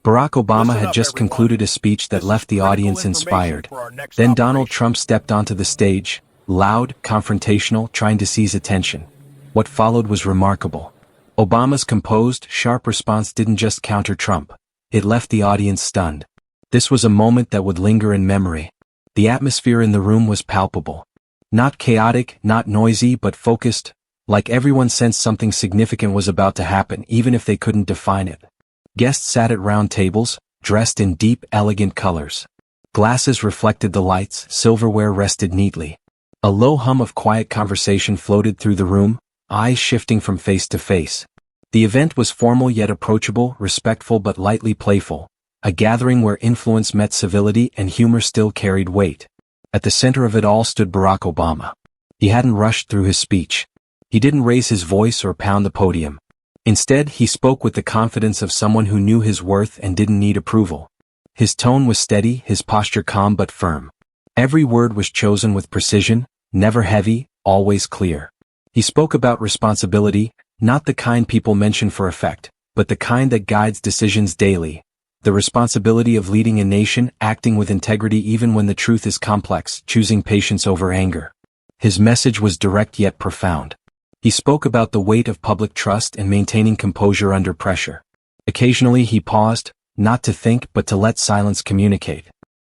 Barack Obama had just concluded a speech that left the audience inspired. Then Donald Trump stepped onto the stage, loud, confrontational, trying to seize attention. What followed was remarkable. Obama's composed, sharp response didn't just counter Trump. It left the audience stunned. This was a moment that would linger in memory. The atmosphere in the room was palpable. Not chaotic, not noisy, but focused, like everyone sensed something significant was about to happen even if they couldn't define it. Guests sat at round tables, dressed in deep, elegant colors. Glasses reflected the lights, silverware rested neatly. A low hum of quiet conversation floated through the room, eyes shifting from face to face. The event was formal yet approachable, respectful but lightly playful, a gathering where influence met civility and humor still carried weight. At the center of it all stood Barack Obama. He hadn't rushed through his speech. He didn't raise his voice or pound the podium. Instead, he spoke with the confidence of someone who knew his worth and didn't need approval. His tone was steady, his posture calm but firm. Every word was chosen with precision, never heavy, always clear. He spoke about responsibility, not the kind people mention for effect, but the kind that guides decisions daily. The responsibility of leading a nation, acting with integrity even when the truth is complex, choosing patience over anger. His message was direct yet profound. He spoke about the weight of public trust and maintaining composure under pressure. Occasionally he paused, not to think but to let silence communicate.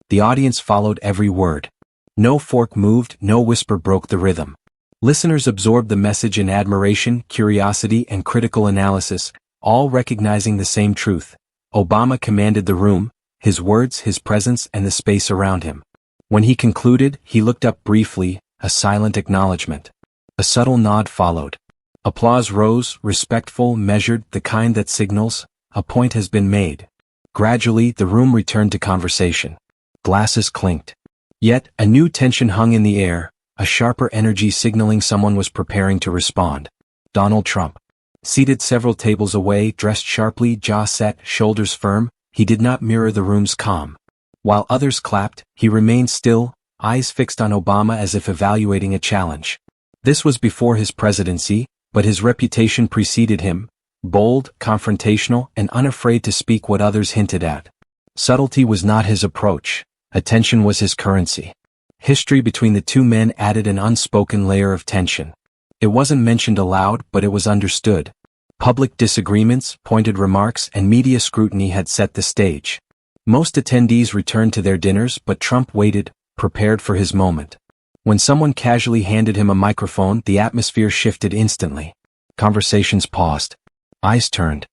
The audience followed every word. No fork moved, no whisper broke the rhythm. Listeners absorbed the message in admiration, curiosity, and critical analysis, all recognizing the same truth. Obama commanded the room, his words, his presence, and the space around him. When he concluded, he looked up briefly, a silent acknowledgement. A subtle nod followed. Applause rose, respectful, measured, the kind that signals, a point has been made. Gradually, the room returned to conversation. Glasses clinked. Yet, a new tension hung in the air, a sharper energy signaling someone was preparing to respond. Donald Trump. Seated several tables away, dressed sharply, jaw set, shoulders firm, he did not mirror the room's calm. While others clapped, he remained still, eyes fixed on Obama as if evaluating a challenge. This was before his presidency, but his reputation preceded him, bold, confrontational, and unafraid to speak what others hinted at. Subtlety was not his approach. Attention was his currency. History between the two men added an unspoken layer of tension. It wasn't mentioned aloud, but it was understood. Public disagreements, pointed remarks, and media scrutiny had set the stage. Most attendees returned to their dinners, but Trump waited, prepared for his moment. When someone casually handed him a microphone, the atmosphere shifted instantly. Conversations paused. Eyes turned.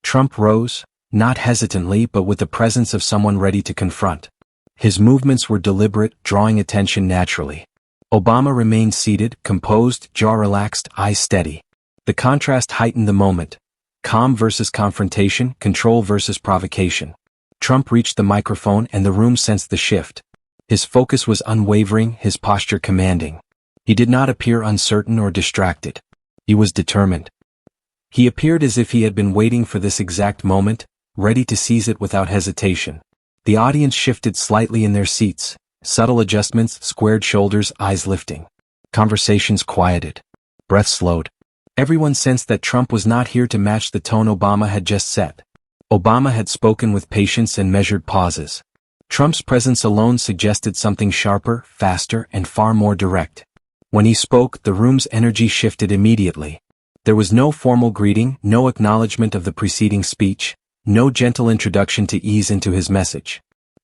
Trump rose, not hesitantly but with the presence of someone ready to confront. His movements were deliberate, drawing attention naturally. Obama remained seated, composed, jaw relaxed, eyes steady. The contrast heightened the moment. Calm versus confrontation, control versus provocation. Trump reached the microphone and the room sensed the shift. His focus was unwavering, his posture commanding. He did not appear uncertain or distracted. He was determined. He appeared as if he had been waiting for this exact moment, ready to seize it without hesitation. The audience shifted slightly in their seats, subtle adjustments, squared shoulders, eyes lifting. Conversations quieted. Breath slowed. Everyone sensed that Trump was not here to match the tone Obama had just set. Obama had spoken with patience and measured pauses. Trump's presence alone suggested something sharper, faster, and far more direct. When he spoke, the room's energy shifted immediately. There was no formal greeting, no acknowledgement of the preceding speech, no gentle introduction to ease into his message.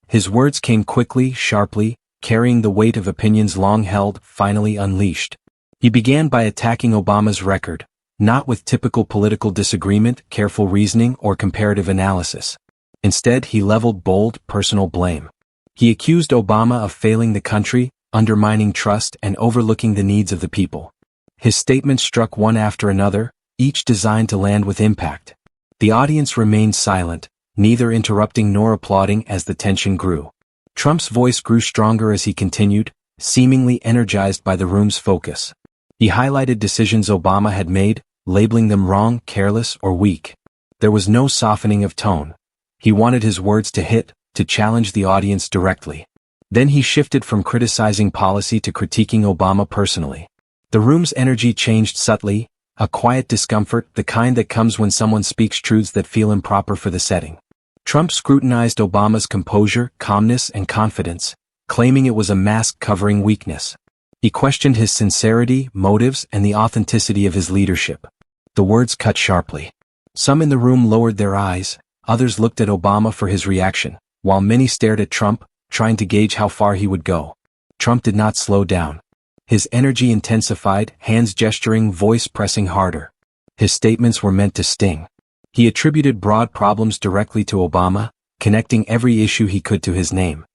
His words came quickly, sharply, carrying the weight of opinions long held, finally unleashed. He began by attacking Obama's record, not with typical political disagreement, careful reasoning, or comparative analysis. Instead, he leveled bold, personal blame. He accused Obama of failing the country, undermining trust, and overlooking the needs of the people. His statements struck one after another, each designed to land with impact. The audience remained silent, neither interrupting nor applauding as the tension grew. Trump's voice grew stronger as he continued, seemingly energized by the room's focus. He highlighted decisions Obama had made, labeling them wrong, careless, or weak. There was no softening of tone. He wanted his words to hit, to challenge the audience directly. Then he shifted from criticizing policy to critiquing Obama personally. The room's energy changed subtly, a quiet discomfort, the kind that comes when someone speaks truths that feel improper for the setting. Trump scrutinized Obama's composure, calmness, and confidence, claiming it was a mask covering weakness. He questioned his sincerity, motives, and the authenticity of his leadership. The words cut sharply. Some in the room lowered their eyes, others looked at Obama for his reaction, while many stared at Trump, trying to gauge how far he would go. Trump did not slow down. His energy intensified, hands gesturing, voice pressing harder. His statements were meant to sting. He attributed broad problems directly to Obama, connecting every issue he could to his name.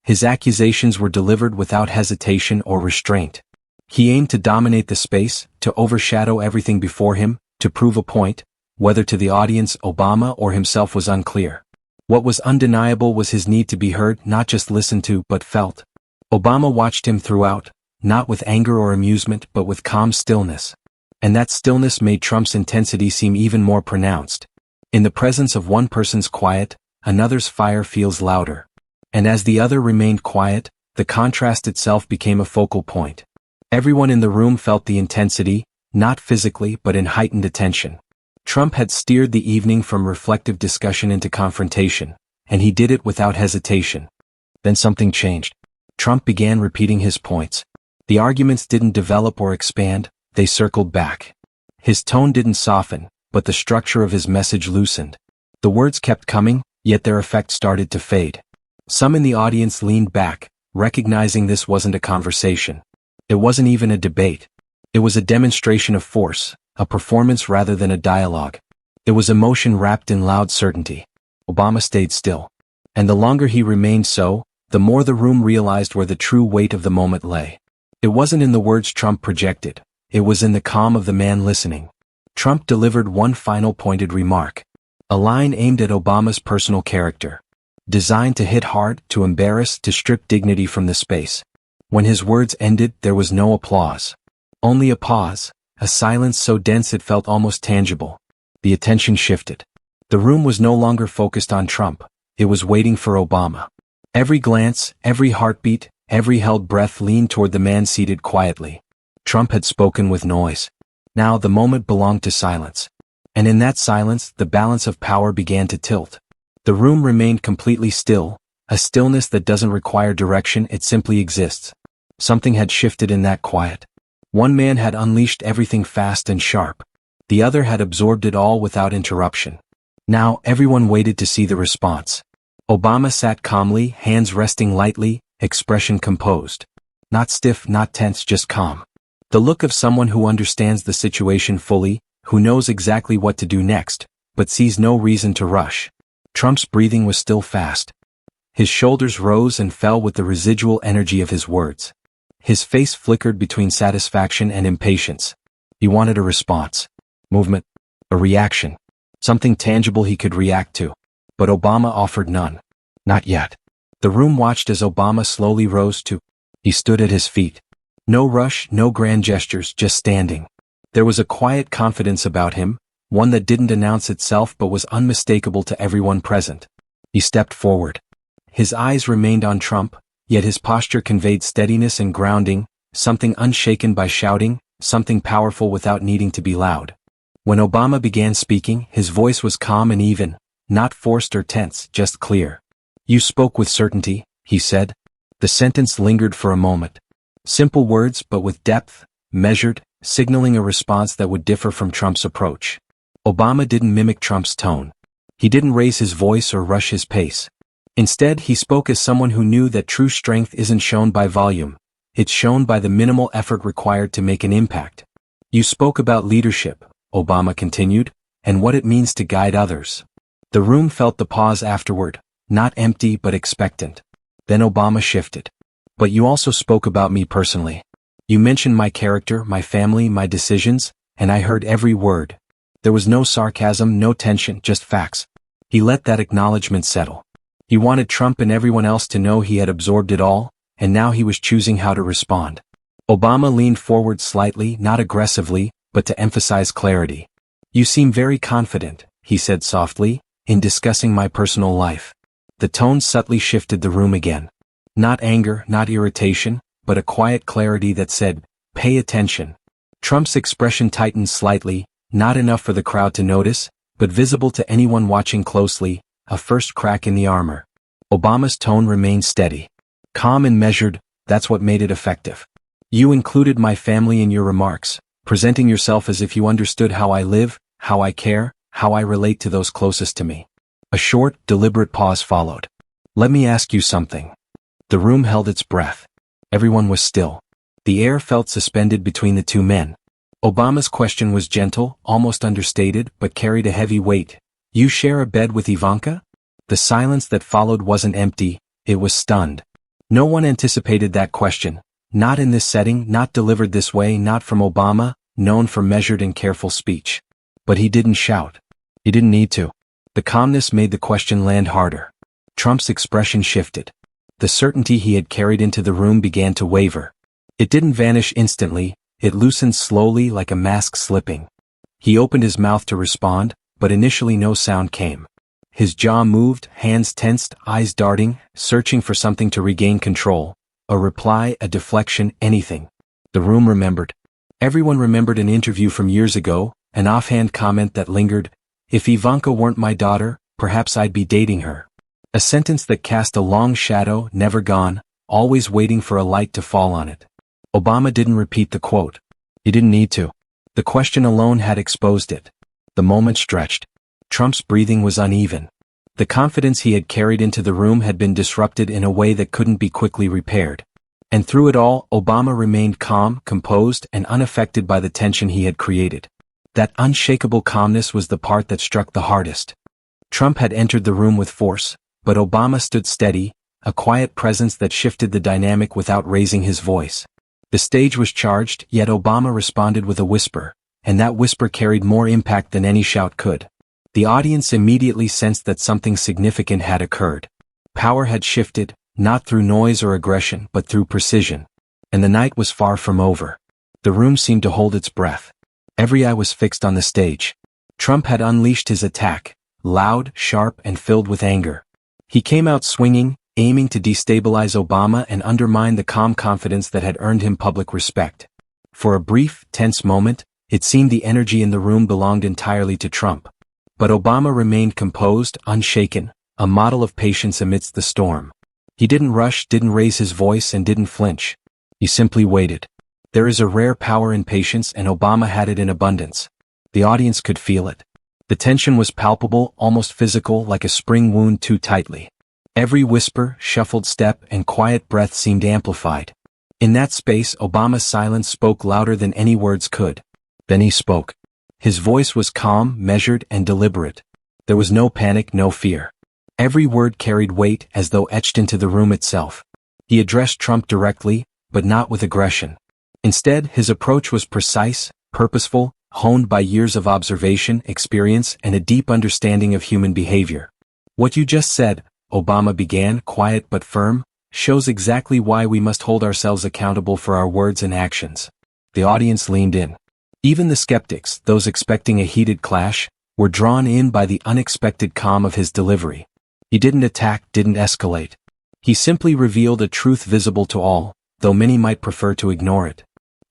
His accusations were delivered without hesitation or restraint. He aimed to dominate the space, to overshadow everything before him, to prove a point. Whether to the audience, Obama, or himself was unclear. What was undeniable was his need to be heard, not just listened to, but felt. Obama watched him throughout, not with anger or amusement, but with calm stillness. And that stillness made Trump's intensity seem even more pronounced. In the presence of one person's quiet, another's fire feels louder. And as the other remained quiet, the contrast itself became a focal point. Everyone in the room felt the intensity, not physically but in heightened attention. Trump had steered the evening from reflective discussion into confrontation, and he did it without hesitation. Then something changed. Trump began repeating his points. The arguments didn't develop or expand, they circled back. His tone didn't soften, but the structure of his message loosened. The words kept coming, yet their effect started to fade. Some in the audience leaned back, recognizing this wasn't a conversation. It wasn't even a debate. It was a demonstration of force, a performance rather than a dialogue. It was emotion wrapped in loud certainty. Obama stayed still. And the longer he remained so, the more the room realized where the true weight of the moment lay. It wasn't in the words Trump projected. It was in the calm of the man listening. Trump delivered one final pointed remark. A line aimed at Obama's personal character. Designed to hit hard, to embarrass, to strip dignity from the space. When his words ended, there was no applause. Only a pause, a silence so dense it felt almost tangible. The attention shifted. The room was no longer focused on Trump. It was waiting for Obama. Every glance, every heartbeat, every held breath leaned toward the man seated quietly. Trump had spoken with noise. Now the moment belonged to silence. And in that silence, the balance of power began to tilt. The room remained completely still, a stillness that doesn't require direction, it simply exists. Something had shifted in that quiet. One man had unleashed everything fast and sharp. The other had absorbed it all without interruption. Now everyone waited to see the response. Obama sat calmly, hands resting lightly, expression composed. Not stiff, not tense, just calm. The look of someone who understands the situation fully, who knows exactly what to do next, but sees no reason to rush. Trump's breathing was still fast. His shoulders rose and fell with the residual energy of his words. His face flickered between satisfaction and impatience. He wanted a response. Movement. A reaction. Something tangible he could react to. But Obama offered none. Not yet. The room watched as Obama slowly rose to. He stood at his feet. No rush, no grand gestures, just standing. There was a quiet confidence about him, one that didn't announce itself but was unmistakable to everyone present. He stepped forward. His eyes remained on Trump, yet his posture conveyed steadiness and grounding, something unshaken by shouting, something powerful without needing to be loud. When Obama began speaking, his voice was calm and even, not forced or tense, just clear. "You spoke with certainty," he said. The sentence lingered for a moment. Simple words but with depth, measured, signaling a response that would differ from Trump's approach. Obama didn't mimic Trump's tone. He didn't raise his voice or rush his pace. Instead, he spoke as someone who knew that true strength isn't shown by volume. It's shown by the minimal effort required to make an impact. "You spoke about leadership," Obama continued, "and what it means to guide others." The room felt the pause afterward, not empty but expectant. Then Obama shifted. "But you also spoke about me personally. You mentioned my character, my family, my decisions, and I heard every word." There was no sarcasm, no tension, just facts. He let that acknowledgement settle. He wanted Trump and everyone else to know he had absorbed it all, and now he was choosing how to respond. Obama leaned forward slightly, not aggressively, but to emphasize clarity. "You seem very confident," he said softly, "in discussing my personal life." The tone subtly shifted the room again. Not anger, not irritation, but a quiet clarity that said, "Pay attention." Trump's expression tightened slightly, not enough for the crowd to notice, but visible to anyone watching closely, a first crack in the armor. Obama's tone remained steady. Calm and measured, that's what made it effective. You included my family in your remarks, presenting yourself as if you understood how I live, how I care, how I relate to those closest to me. A short, deliberate pause followed. Let me ask you something. The room held its breath. Everyone was still. The air felt suspended between the two men. Obama's question was gentle, almost understated, but carried a heavy weight. You share a bed with Ivanka? The silence that followed wasn't empty, it was stunned. No one anticipated that question. Not in this setting, not delivered this way, not from Obama, known for measured and careful speech. But he didn't shout. He didn't need to. The calmness made the question land harder. Trump's expression shifted. The certainty he had carried into the room began to waver. It didn't vanish instantly, it loosened slowly like a mask slipping. He opened his mouth to respond, but initially no sound came. His jaw moved, hands tensed, eyes darting, searching for something to regain control. A reply, a deflection, anything. The room remembered. Everyone remembered an interview from years ago, an offhand comment that lingered. If Ivanka weren't my daughter, perhaps I'd be dating her. A sentence that cast a long shadow, never gone, always waiting for a light to fall on it. Obama didn't repeat the quote. He didn't need to. The question alone had exposed it. The moment stretched. Trump's breathing was uneven. The confidence he had carried into the room had been disrupted in a way that couldn't be quickly repaired. And through it all, Obama remained calm, composed, and unaffected by the tension he had created. That unshakable calmness was the part that struck the hardest. Trump had entered the room with force, but Obama stood steady, a quiet presence that shifted the dynamic without raising his voice. The stage was charged, yet Obama responded with a whisper, and that whisper carried more impact than any shout could. The audience immediately sensed that something significant had occurred. Power had shifted, not through noise or aggression but through precision. And the night was far from over. The room seemed to hold its breath. Every eye was fixed on the stage. Trump had unleashed his attack, loud, sharp, and filled with anger. He came out swinging, aiming to destabilize Obama and undermine the calm confidence that had earned him public respect. For a brief, tense moment, it seemed the energy in the room belonged entirely to Trump. But Obama remained composed, unshaken, a model of patience amidst the storm. He didn't rush, didn't raise his voice, and didn't flinch. He simply waited. There is a rare power in patience, and Obama had it in abundance. The audience could feel it. The tension was palpable, almost physical, like a spring wound too tightly. Every whisper, shuffled step, and quiet breath seemed amplified. In that space, Obama's silence spoke louder than any words could. Then he spoke. His voice was calm, measured, and deliberate. There was no panic, no fear. Every word carried weight as though etched into the room itself. He addressed Trump directly, but not with aggression. Instead, his approach was precise, purposeful, honed by years of observation, experience, and a deep understanding of human behavior. What you just said, Obama began, quiet but firm, shows exactly why we must hold ourselves accountable for our words and actions. The audience leaned in. Even the skeptics, those expecting a heated clash, were drawn in by the unexpected calm of his delivery. He didn't attack, didn't escalate. He simply revealed a truth visible to all, though many might prefer to ignore it.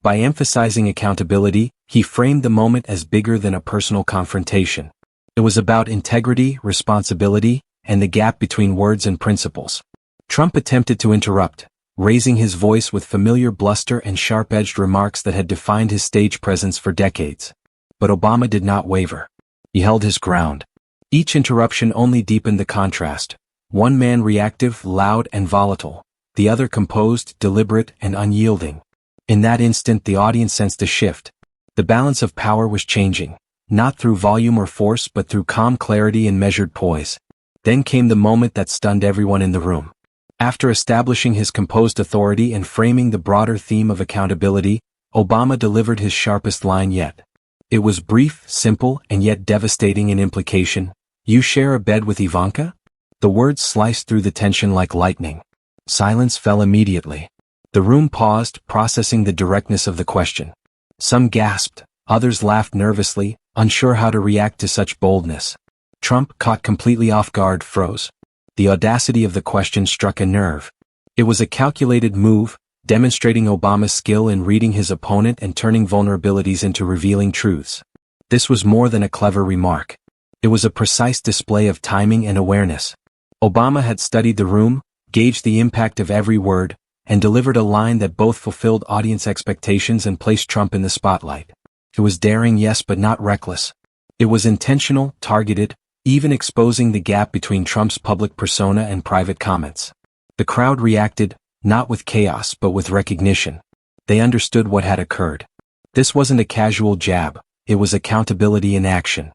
By emphasizing accountability, he framed the moment as bigger than a personal confrontation. It was about integrity, responsibility, and the gap between words and principles. Trump attempted to interrupt, raising his voice with familiar bluster and sharp-edged remarks that had defined his stage presence for decades. But Obama did not waver. He held his ground. Each interruption only deepened the contrast. One man reactive, loud, and volatile. The other composed, deliberate, and unyielding. In that instant, the audience sensed a shift. The balance of power was changing, not through volume or force but through calm clarity and measured poise. Then came the moment that stunned everyone in the room. After establishing his composed authority and framing the broader theme of accountability, Obama delivered his sharpest line yet. It was brief, simple, and yet devastating in implication. You share a bed with Ivanka? The words sliced through the tension like lightning. Silence fell immediately. The room paused, processing the directness of the question. Some gasped, others laughed nervously, unsure how to react to such boldness. Trump, caught completely off guard, froze. The audacity of the question struck a nerve. It was a calculated move, demonstrating Obama's skill in reading his opponent and turning vulnerabilities into revealing truths. This was more than a clever remark. It was a precise display of timing and awareness. Obama had studied the room, gauged the impact of every word, and delivered a line that both fulfilled audience expectations and placed Trump in the spotlight. It was daring, yes, but not reckless. It was intentional, targeted, even exposing the gap between Trump's public persona and private comments. The crowd reacted, not with chaos but with recognition. They understood what had occurred. This wasn't a casual jab, it was accountability in action.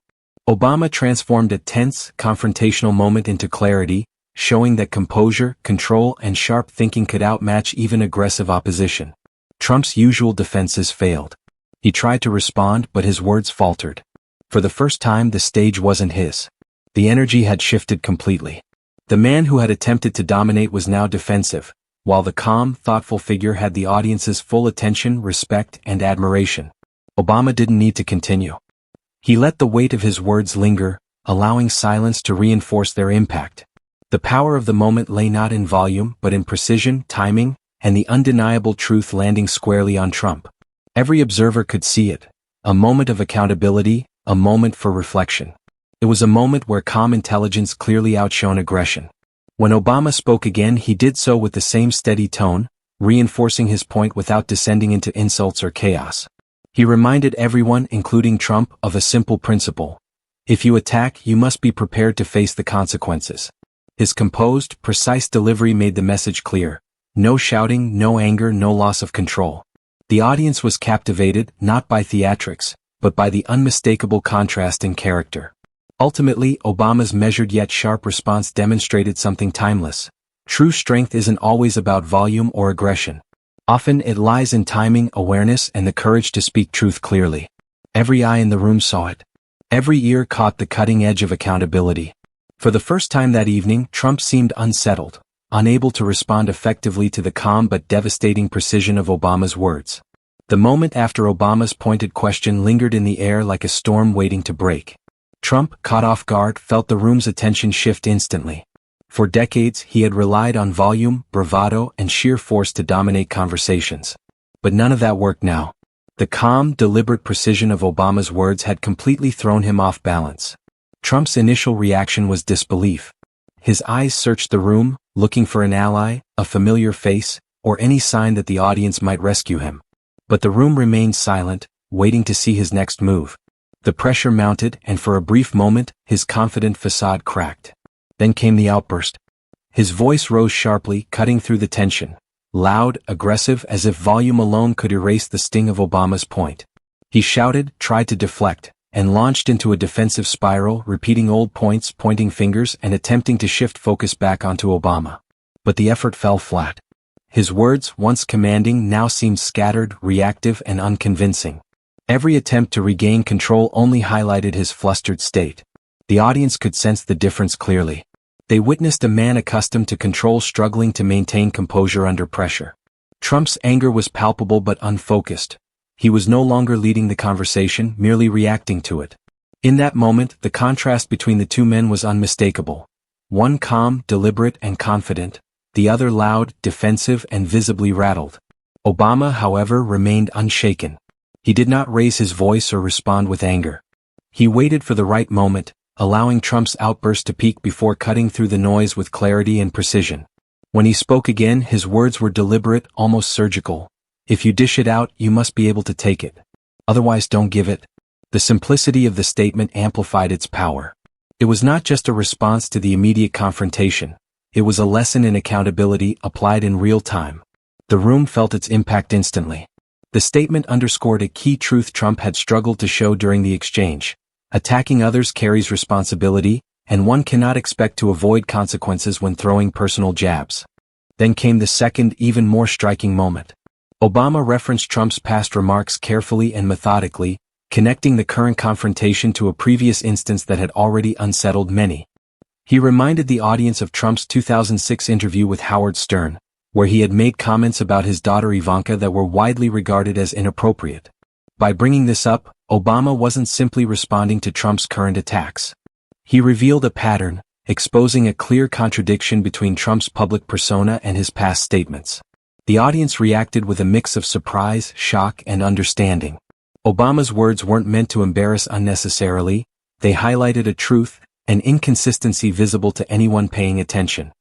Obama transformed a tense, confrontational moment into clarity, showing that composure, control, and sharp thinking could outmatch even aggressive opposition. Trump's usual defenses failed. He tried to respond, but his words faltered. For the first time, the stage wasn't his. The energy had shifted completely. The man who had attempted to dominate was now defensive, while the calm, thoughtful figure had the audience's full attention, respect, and admiration. Obama didn't need to continue. He let the weight of his words linger, allowing silence to reinforce their impact. The power of the moment lay not in volume but in precision, timing, and the undeniable truth landing squarely on Trump. Every observer could see it. A moment of accountability, a moment for reflection. It was a moment where calm intelligence clearly outshone aggression. When Obama spoke again, he did so with the same steady tone, reinforcing his point without descending into insults or chaos. He reminded everyone, including Trump, of a simple principle. If you attack, you must be prepared to face the consequences. His composed, precise delivery made the message clear. No shouting, no anger, no loss of control. The audience was captivated, not by theatrics, but by the unmistakable contrast in character. Ultimately, Obama's measured yet sharp response demonstrated something timeless. True strength isn't always about volume or aggression. Often it lies in timing, awareness, and the courage to speak truth clearly. Every eye in the room saw it. Every ear caught the cutting edge of accountability. For the first time that evening, Trump seemed unsettled, unable to respond effectively to the calm but devastating precision of Obama's words. The moment after Obama's pointed question lingered in the air like a storm waiting to break. Trump, caught off guard, felt the room's attention shift instantly. For decades, he had relied on volume, bravado, and sheer force to dominate conversations. But none of that worked now. The calm, deliberate precision of Obama's words had completely thrown him off balance. Trump's initial reaction was disbelief. His eyes searched the room, looking for an ally, a familiar face, or any sign that the audience might rescue him. But the room remained silent, waiting to see his next move. The pressure mounted, and for a brief moment, his confident facade cracked. Then came the outburst. His voice rose sharply, cutting through the tension. Loud, aggressive, as if volume alone could erase the sting of Obama's point. He shouted, tried to deflect, and launched into a defensive spiral, repeating old points, pointing fingers, and attempting to shift focus back onto Obama. But the effort fell flat. His words, once commanding, now seemed scattered, reactive, and unconvincing. Every attempt to regain control only highlighted his flustered state. The audience could sense the difference clearly. They witnessed a man accustomed to control struggling to maintain composure under pressure. Trump's anger was palpable but unfocused. He was no longer leading the conversation, merely reacting to it. In that moment, the contrast between the two men was unmistakable. One calm, deliberate, and confident, the other loud, defensive, and visibly rattled. Obama, however, remained unshaken. He did not raise his voice or respond with anger. He waited for the right moment, allowing Trump's outburst to peak before cutting through the noise with clarity and precision. When he spoke again, his words were deliberate, almost surgical. If you dish it out, you must be able to take it. Otherwise, don't give it. The simplicity of the statement amplified its power. It was not just a response to the immediate confrontation. It was a lesson in accountability applied in real time. The room felt its impact instantly. The statement underscored a key truth Trump had struggled to show during the exchange. Attacking others carries responsibility, and one cannot expect to avoid consequences when throwing personal jabs. Then came the second, even more striking moment. Obama referenced Trump's past remarks carefully and methodically, connecting the current confrontation to a previous instance that had already unsettled many. He reminded the audience of Trump's 2006 interview with Howard Stern, where he had made comments about his daughter Ivanka that were widely regarded as inappropriate. By bringing this up, Obama wasn't simply responding to Trump's current attacks. He revealed a pattern, exposing a clear contradiction between Trump's public persona and his past statements. The audience reacted with a mix of surprise, shock, and understanding. Obama's words weren't meant to embarrass unnecessarily, they highlighted a truth, an inconsistency visible to anyone paying attention.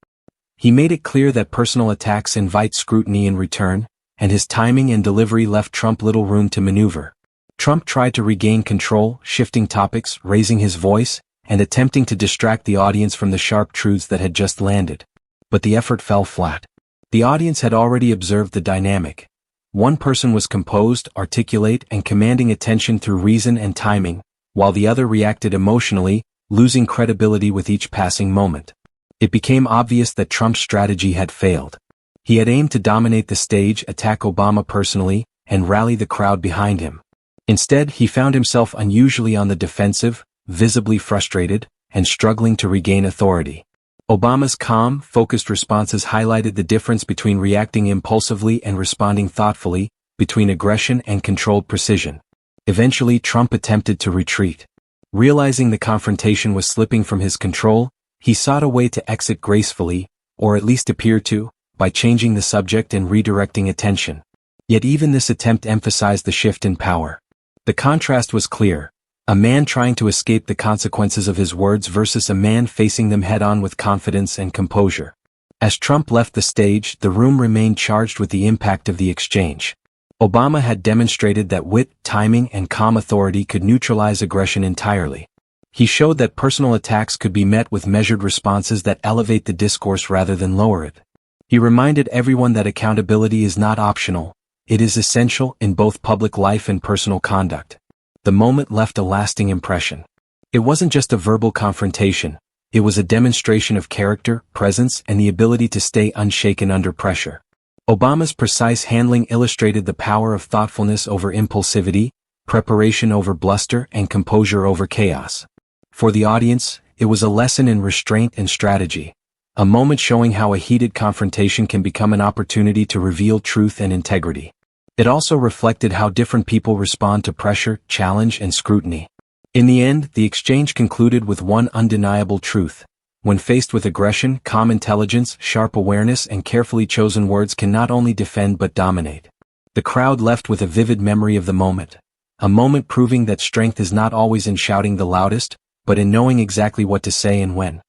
He made it clear that personal attacks invite scrutiny in return, and his timing and delivery left Trump little room to maneuver. Trump tried to regain control, shifting topics, raising his voice, and attempting to distract the audience from the sharp truths that had just landed. But the effort fell flat. The audience had already observed the dynamic. One person was composed, articulate, and commanding attention through reason and timing, while the other reacted emotionally, losing credibility with each passing moment. It became obvious that Trump's strategy had failed. He had aimed to dominate the stage, attack Obama personally, and rally the crowd behind him. Instead, he found himself unusually on the defensive, visibly frustrated, and struggling to regain authority. Obama's calm, focused responses highlighted the difference between reacting impulsively and responding thoughtfully, between aggression and controlled precision. Eventually, Trump attempted to retreat. Realizing the confrontation was slipping from his control, he sought a way to exit gracefully, or at least appear to, by changing the subject and redirecting attention. Yet even this attempt emphasized the shift in power. The contrast was clear. A man trying to escape the consequences of his words versus a man facing them head-on with confidence and composure. As Trump left the stage, the room remained charged with the impact of the exchange. Obama had demonstrated that wit, timing, and calm authority could neutralize aggression entirely. He showed that personal attacks could be met with measured responses that elevate the discourse rather than lower it. He reminded everyone that accountability is not optional. It is essential in both public life and personal conduct. The moment left a lasting impression. It wasn't just a verbal confrontation, it was a demonstration of character, presence, and the ability to stay unshaken under pressure. Obama's precise handling illustrated the power of thoughtfulness over impulsivity, preparation over bluster, and composure over chaos. For the audience, it was a lesson in restraint and strategy, a moment showing how a heated confrontation can become an opportunity to reveal truth and integrity. It also reflected how different people respond to pressure, challenge, and scrutiny. In the end, the exchange concluded with one undeniable truth. When faced with aggression, calm intelligence, sharp awareness, and carefully chosen words can not only defend but dominate. The crowd left with a vivid memory of the moment. A moment proving that strength is not always in shouting the loudest, but in knowing exactly what to say and when.